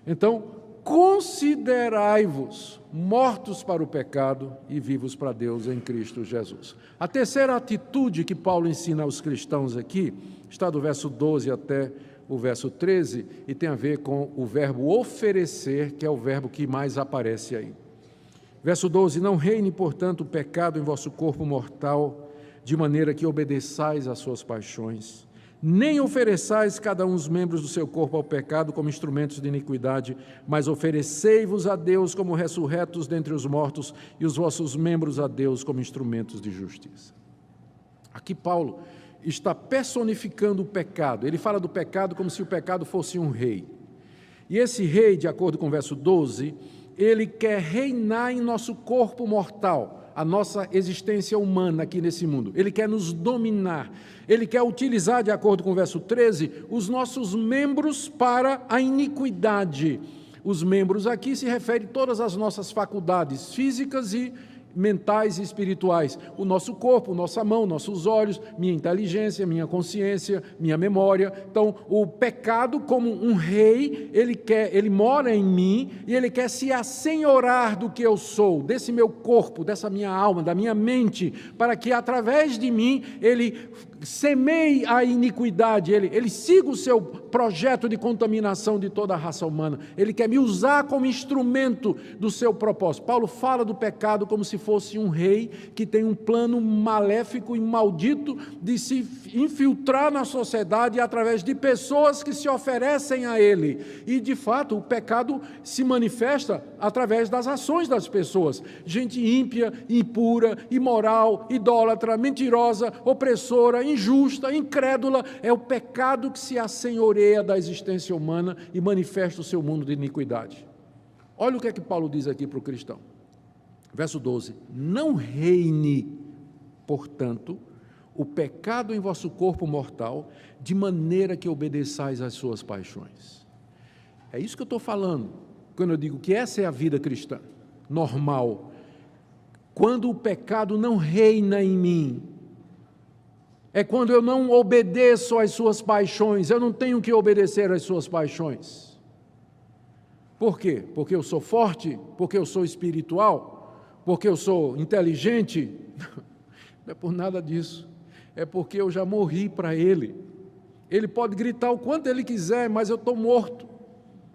Então, considerai-vos mortos para o pecado e vivos para Deus em Cristo Jesus. A terceira atitude que Paulo ensina aos cristãos aqui está do verso 12 até o verso 13 e tem a ver com o verbo oferecer, que é o verbo que mais aparece aí. Verso 12: não reine, portanto, o pecado em vosso corpo mortal, de maneira que obedeçais às suas paixões, nem ofereçais cada um os membros do seu corpo ao pecado como instrumentos de iniquidade, mas oferecei-vos a Deus como ressurretos dentre os mortos e os vossos membros a Deus como instrumentos de justiça. Aqui Paulo está personificando o pecado. Ele fala do pecado como se o pecado fosse um rei. E esse rei, de acordo com o verso 12, ele quer reinar em nosso corpo mortal, a nossa existência humana aqui nesse mundo. Ele quer nos dominar. Ele quer utilizar, de acordo com o verso 13, os nossos membros para a iniquidade. Os membros aqui se referem a todas as nossas faculdades físicas e mentais e espirituais, o nosso corpo, nossa mão, nossos olhos, minha inteligência, minha consciência, minha memória. Então, o pecado, como um rei, ele mora em mim e ele quer se assenhorar do que eu sou, desse meu corpo, dessa minha alma, da minha mente, para que através de mim ele semeie a iniquidade, ele siga o seu projeto de contaminação de toda a raça humana. Ele quer me usar como instrumento do seu propósito. Paulo fala do pecado como se fosse um rei que tem um plano maléfico e maldito de se infiltrar na sociedade através de pessoas que se oferecem a ele. E, de fato, o pecado se manifesta através das ações das pessoas. Gente ímpia, impura, imoral, idólatra, mentirosa, opressora, injusta, incrédula. É o pecado que se assenhoreia da existência humana e manifesta o seu mundo de iniquidade. Olha o que é que Paulo diz aqui para o cristão. Verso 12: não reine, portanto, o pecado em vosso corpo mortal, de maneira que obedeçais às suas paixões. É isso que eu estou falando, quando eu digo que essa é a vida cristã, normal. Quando o pecado não reina em mim, é quando eu não obedeço às suas paixões, eu não tenho que obedecer às suas paixões. Por quê? Porque eu sou forte? Porque eu sou espiritual? Porque eu sou inteligente? Não é por nada disso. É porque eu já morri para ele. Ele pode gritar o quanto ele quiser, mas eu estou morto.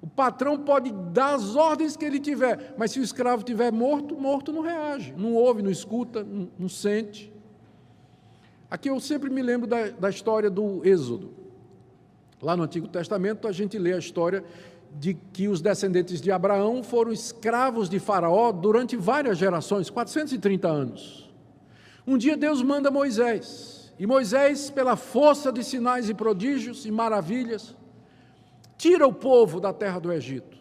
O patrão pode dar as ordens que ele tiver, mas se o escravo estiver morto, morto não reage, não ouve, não escuta, não sente. Aqui eu sempre me lembro da história do Êxodo. Lá no Antigo Testamento a gente lê a história de que os descendentes de Abraão foram escravos de Faraó durante várias gerações, 430 anos. Um dia Deus manda Moisés, e Moisés, pela força de sinais e prodígios e maravilhas, tira o povo da terra do Egito,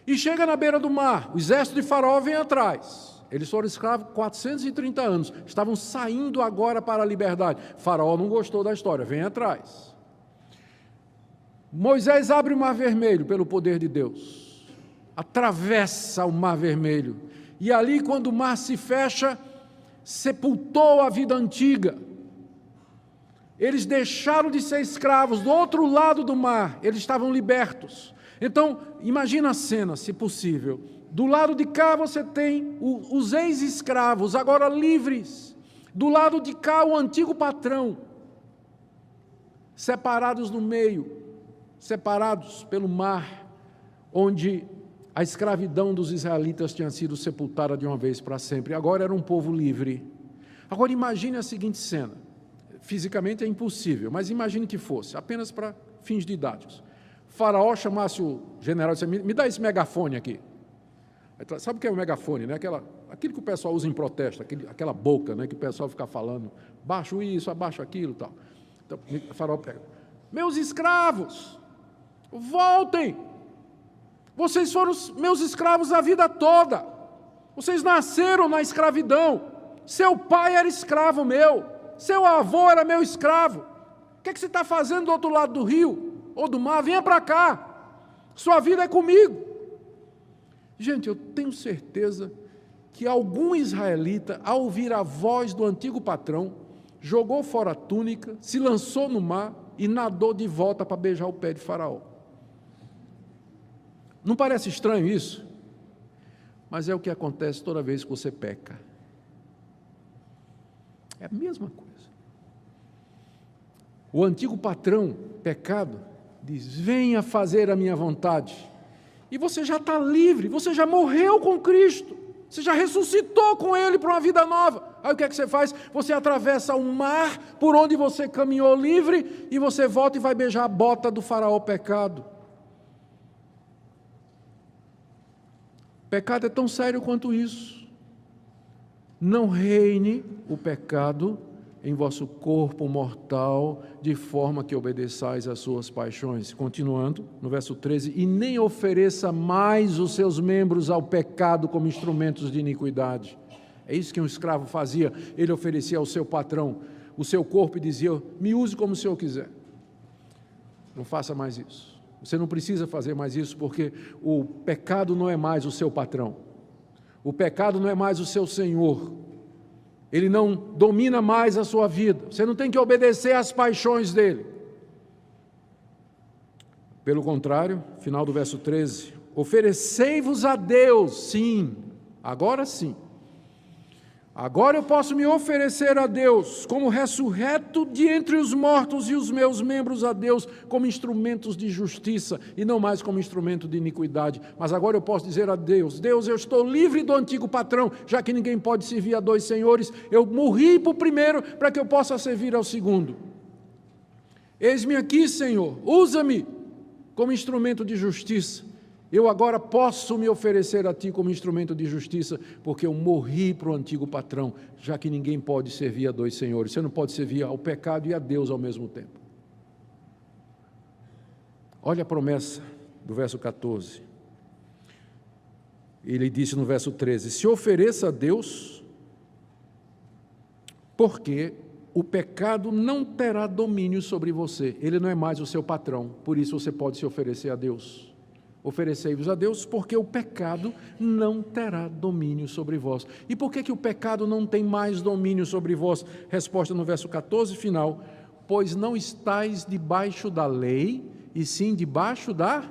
e chega na beira do mar. O exército de Faraó vem atrás. Eles foram escravos 430 anos, estavam saindo agora para a liberdade. Faraó não gostou da história, vem atrás. Moisés abre o Mar Vermelho pelo poder de Deus, atravessa o Mar Vermelho, e ali, quando o mar se fecha, sepultou a vida antiga. Eles deixaram de ser escravos do outro lado do mar, eles estavam libertos. Então, imagina a cena, se possível. Do lado de cá você tem os ex-escravos, agora livres. Do lado de cá, o antigo patrão, separados no meio, separados pelo mar, onde a escravidão dos israelitas tinha sido sepultada de uma vez para sempre. Agora era um povo livre. Agora imagine a seguinte cena. Fisicamente é impossível, mas imagine que fosse, apenas para fins didáticos. Faraó chamasse o general e disse: me dá esse megafone aqui. Sabe o que é o megafone, né? Aquilo que o pessoal usa em protesto, aquela boca, né, que o pessoal fica falando, baixo isso, abaixo aquilo, tal. Então, o Faraó pega: meus escravos, voltem! Vocês foram meus escravos a vida toda. Vocês nasceram na escravidão. Seu pai era escravo meu. Seu avô era meu escravo. O que você está fazendo do outro lado do rio ou do mar? Venha para cá. Sua vida é comigo. Gente, eu tenho certeza que algum israelita, ao ouvir a voz do antigo patrão, jogou fora a túnica, se lançou no mar e nadou de volta para beijar o pé de Faraó. Não parece estranho isso? Mas é o que acontece toda vez que você peca. É a mesma coisa. O antigo patrão, pecado, diz: venha fazer a minha vontade. E você já está livre, você já morreu com Cristo, você já ressuscitou com Ele para uma vida nova. Aí o que é que você faz? Você atravessa o mar por onde você caminhou livre e você volta e vai beijar a bota do faraó pecado. Pecado é tão sério quanto isso. Não reine o pecado em vosso corpo mortal, de forma que obedeçais às suas paixões. Continuando, no verso 13, e nem ofereça mais os seus membros ao pecado como instrumentos de iniquidade. É isso que um escravo fazia, ele oferecia ao seu patrão o seu corpo e dizia: me use como o senhor quiser. Não faça mais isso. Você não precisa fazer mais isso, porque o pecado não é mais o seu patrão. O pecado não é mais o seu senhor. Ele não domina mais a sua vida. Você não tem que obedecer às paixões dele. Pelo contrário, final do verso 13, oferecei-vos a Deus, sim, agora sim. Agora eu posso me oferecer a Deus como ressurreto de entre os mortos e os meus membros a Deus como instrumentos de justiça e não mais como instrumento de iniquidade. Mas agora eu posso dizer a Deus: Deus, eu estou livre do antigo patrão, já que ninguém pode servir a dois senhores. Eu morri para o primeiro para que eu possa servir ao segundo. Eis-me aqui, Senhor, usa-me como instrumento de justiça. Eu agora posso me oferecer a Ti como instrumento de justiça, porque eu morri para o antigo patrão, já que ninguém pode servir a dois senhores. Você não pode servir ao pecado e a Deus ao mesmo tempo. Olha a promessa do verso 14. Ele disse no verso 13, se ofereça a Deus, porque o pecado não terá domínio sobre você. Ele não é mais o seu patrão, por isso você pode se oferecer a Deus. Oferecei-vos a Deus, porque o pecado não terá domínio sobre vós. E por que o pecado não tem mais domínio sobre vós? Resposta no verso 14, final. Pois não estáis debaixo da lei, e sim debaixo da...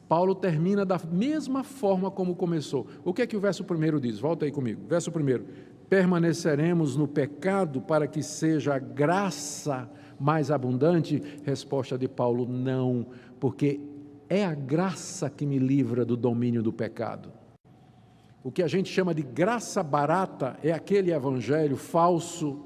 Paulo termina da mesma forma como começou. O que o verso 1 diz? Volta aí comigo. Verso 1. Permaneceremos no pecado para que seja a graça mais abundante? Resposta de Paulo, não, porque é a graça que me livra do domínio do pecado. O que a gente chama de graça barata é aquele evangelho falso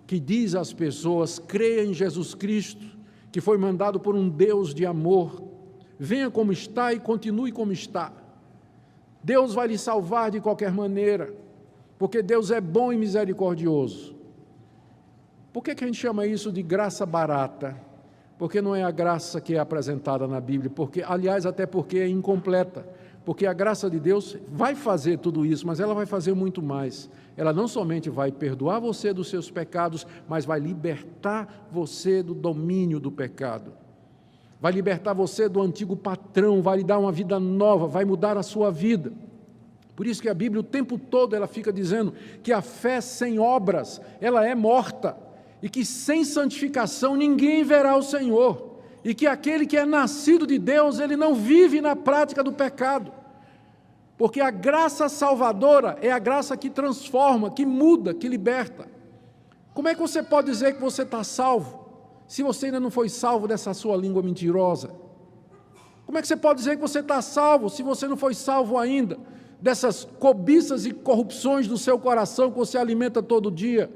que diz às pessoas: creia em Jesus Cristo, que foi mandado por um Deus de amor, venha como está e continue como está. Deus vai lhe salvar de qualquer maneira, porque Deus é bom e misericordioso. Por que a gente chama isso de graça barata? Porque não é a graça que é apresentada na Bíblia, porque, aliás, até porque é incompleta, porque a graça de Deus vai fazer tudo isso, mas ela vai fazer muito mais. Ela não somente vai perdoar você dos seus pecados, mas vai libertar você do domínio do pecado. Vai libertar você do antigo patrão, vai lhe dar uma vida nova, vai mudar a sua vida. Por isso que a Bíblia o tempo todo ela fica dizendo que a fé sem obras, ela é morta. E que sem santificação ninguém verá o Senhor, e que aquele que é nascido de Deus, ele não vive na prática do pecado, porque a graça salvadora é a graça que transforma, que muda, que liberta. Como é que você pode dizer que você está salvo, se você ainda não foi salvo dessa sua língua mentirosa? Como é que você pode dizer que você está salvo, se você não foi salvo ainda dessas cobiças e corrupções do seu coração que você alimenta todo dia?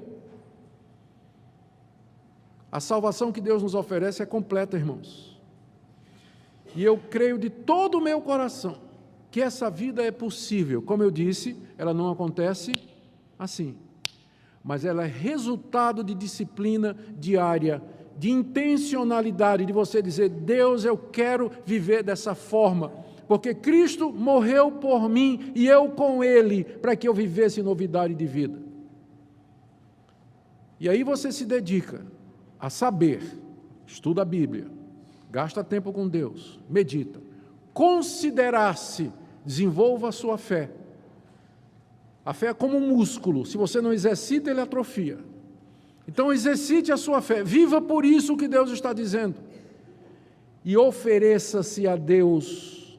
A salvação que Deus nos oferece é completa, irmãos. E eu creio de todo o meu coração que essa vida é possível. Como eu disse, ela não acontece assim, mas ela é resultado de disciplina diária, de intencionalidade, de você dizer: Deus, eu quero viver dessa forma, porque Cristo morreu por mim e eu com Ele, para que eu vivesse novidade de vida. E aí você se dedica a saber, estuda a Bíblia, gasta tempo com Deus, medita, considerar-se, desenvolva a sua fé. A fé é como um músculo, se você não exercita, ele atrofia. Então exercite a sua fé, viva por isso que Deus está dizendo. E ofereça-se a Deus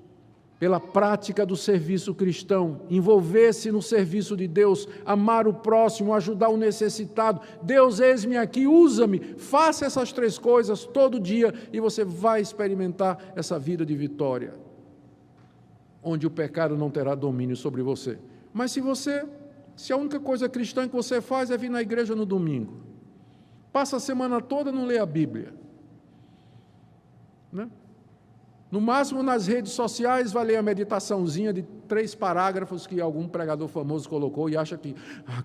pela prática do serviço cristão, envolver-se no serviço de Deus, amar o próximo, ajudar o necessitado. Deus, eis-me aqui, usa-me. Faça essas 3 coisas todo dia e você vai experimentar essa vida de vitória, onde o pecado não terá domínio sobre você. Mas se a única coisa cristã que você faz é vir na igreja no domingo, passa a semana toda e não lê a Bíblia, né? No máximo, nas redes sociais, vai ler a meditaçãozinha de 3 parágrafos que algum pregador famoso colocou e acha que,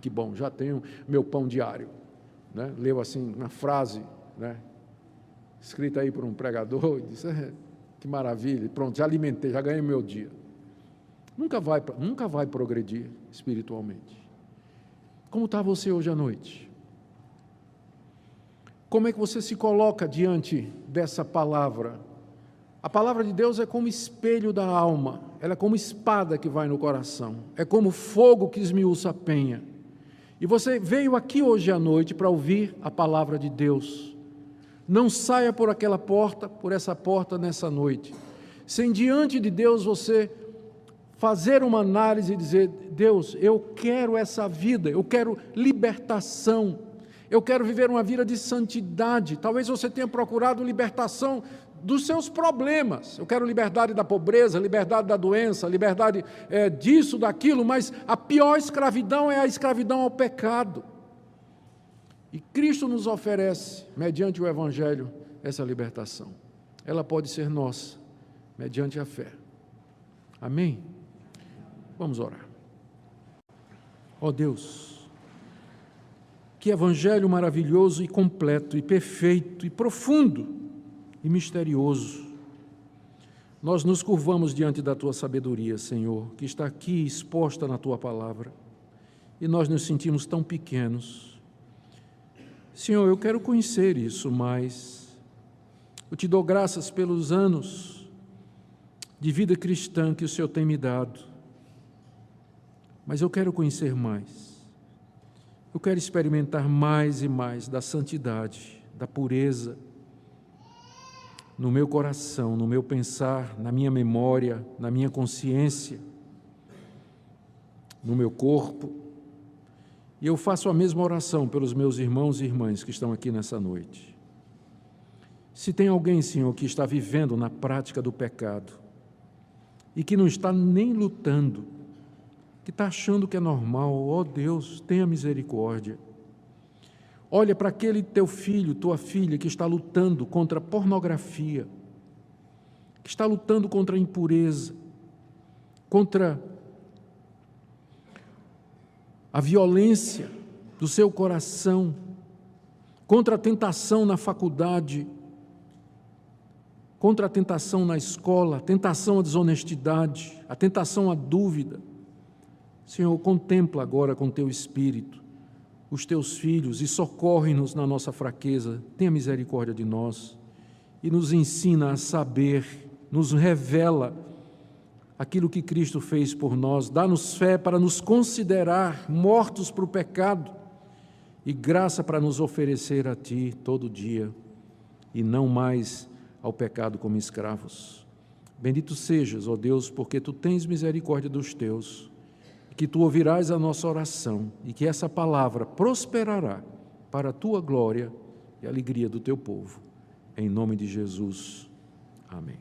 que bom, já tenho meu pão diário, né? Leu assim uma frase, né, escrita aí por um pregador, e disse, que maravilha, pronto, já alimentei, já ganhei meu dia. Nunca vai progredir espiritualmente. Como está você hoje à noite? Como é que você se coloca diante dessa palavra? A palavra de Deus é como espelho da alma, ela é como espada que vai no coração, é como fogo que esmiuça a penha. E você veio aqui hoje à noite para ouvir a palavra de Deus. Não saia por aquela porta, por essa porta nessa noite, sem diante de Deus você fazer uma análise e dizer, Deus, eu quero essa vida, eu quero libertação, eu quero viver uma vida de santidade. Talvez você tenha procurado libertação dos seus problemas. Eu quero liberdade da pobreza, liberdade da doença, liberdade disso, daquilo, mas a pior escravidão é a escravidão ao pecado. E Cristo nos oferece, mediante o Evangelho, essa libertação. Ela pode ser nossa, mediante a fé. Amém? Vamos orar. Ó Deus, que Evangelho maravilhoso e completo e perfeito e profundo e misterioso. Nós nos curvamos diante da Tua sabedoria, Senhor, que está aqui exposta na Tua palavra, e nós nos sentimos tão pequenos. Senhor, eu quero conhecer isso mais. Eu te dou graças pelos anos de vida cristã que o Senhor tem me dado, mas eu quero conhecer mais. Eu quero experimentar mais e mais da santidade, da pureza, no meu coração, no meu pensar, na minha memória, na minha consciência, no meu corpo. E eu faço a mesma oração pelos meus irmãos e irmãs que estão aqui nessa noite. Se tem alguém, Senhor, que está vivendo na prática do pecado e que não está nem lutando, que está achando que é normal, ó Deus, tenha misericórdia. Olha para aquele teu filho, tua filha, que está lutando contra a pornografia, que está lutando contra a impureza, contra a violência do seu coração, contra a tentação na faculdade, contra a tentação na escola, a tentação à desonestidade, a tentação à dúvida. Senhor, contempla agora com teu Espírito os teus filhos e socorre-nos na nossa fraqueza, tenha misericórdia de nós e nos ensina a saber, nos revela aquilo que Cristo fez por nós, dá-nos fé para nos considerar mortos para o pecado e graça para nos oferecer a Ti todo dia e não mais ao pecado como escravos. Bendito sejas, ó Deus, porque Tu tens misericórdia dos Teus, que Tu ouvirás a nossa oração e que essa palavra prosperará para a Tua glória e a alegria do Teu povo. Em nome de Jesus. Amém.